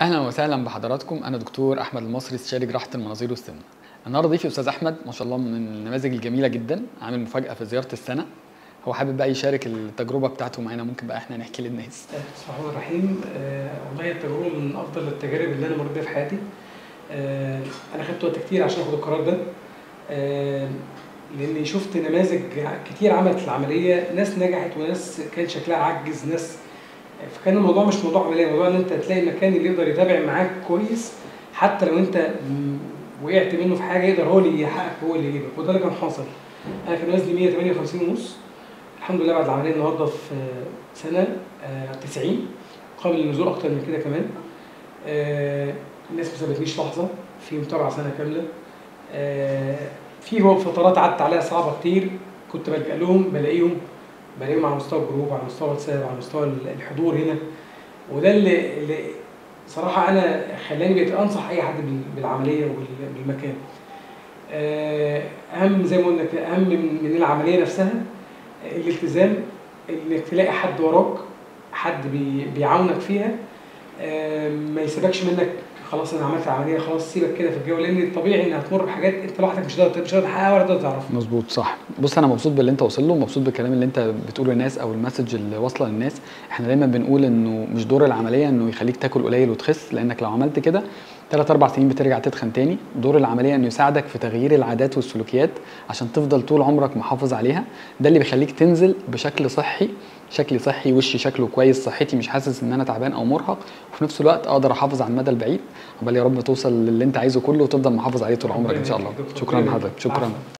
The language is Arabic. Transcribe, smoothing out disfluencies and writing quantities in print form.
اهلا وسهلا بحضراتكم. انا دكتور احمد المصري، استشاري جراحه المناظير والسمنه. النهارده ضيفي استاذ احمد، ما شاء الله من النماذج الجميله جدا، عامل مفاجاه في زياره السنه. هو حابب بقى يشارك التجربه بتاعته معانا، ممكن بقى احنا نحكي للناس. بسم الله الرحمن الرحيم. والله التجربه من افضل التجارب اللي انا مريت بيها في حياتي. انا خدت وقت كتير عشان اخد القرار ده. لاني شفت نماذج كتير عملت العمليه، ناس نجحت وناس كان شكلها عجز، ناس. فكان الموضوع مش موضوع عمليه، موضوع ان انت تلاقي المكان اللي يقدر يتابع معاك كويس، حتى لو انت وقعت منه في حاجه يقدر هو اللي يحقق، هو اللي يجيبك، وده اللي كان حاصل. انا كان وزني 158 ونص، الحمد لله بعد العمليه النهارده في سنه 90، قابل للنزول اكتر من كده كمان. الناس ما سابتنيش لحظه، في متابعه سنه كامله. في فترات عدت عليها صعبه كتير، كنت بلجأ لهم، بلاقيهم على مستوى الجروب، على مستوى الواتساب، على مستوى الحضور هنا. وده اللي صراحه انا خلاني بقيت انصح اي حد بالعمليه وبالمكان. اهم زي ما قلنا كده، اهم من العمليه نفسها الالتزام، انك تلاقي حد وراك، حد بيعاونك فيها. ما يسيبكش منك خلاص انا عملت العمليه خلاص سيبك كده في الجو، لان الطبيعي ان هتمر بحاجات انت لوحدك مش هتقدر تحققها ولا تقدر تعرفها. مظبوط، صح. بص، انا مبسوط باللي انت وصل له، مبسوط بالكلام اللي انت بتقوله للناس او المسج اللي واصله للناس. احنا دايما بنقول انه مش دور العمليه انه يخليك تاكل قليل وتخس، لانك لو عملت كده 3-4 سنين بترجع تتخن تاني. دور العمليه انه يساعدك في تغيير العادات والسلوكيات عشان تفضل طول عمرك محافظ عليها. ده اللي بيخليك تنزل بشكل صحي، شكلي صحي، وشي شكله كويس، صحتي مش حاسس ان انا تعبان او مرهق، وفي نفس الوقت اقدر احافظ على المدى البعيد. عقبال يا رب توصل للي انت عايزه كله وتفضل محافظ عليه طول عمرك ان شاء الله. شكرا لحضرتك، شكرا.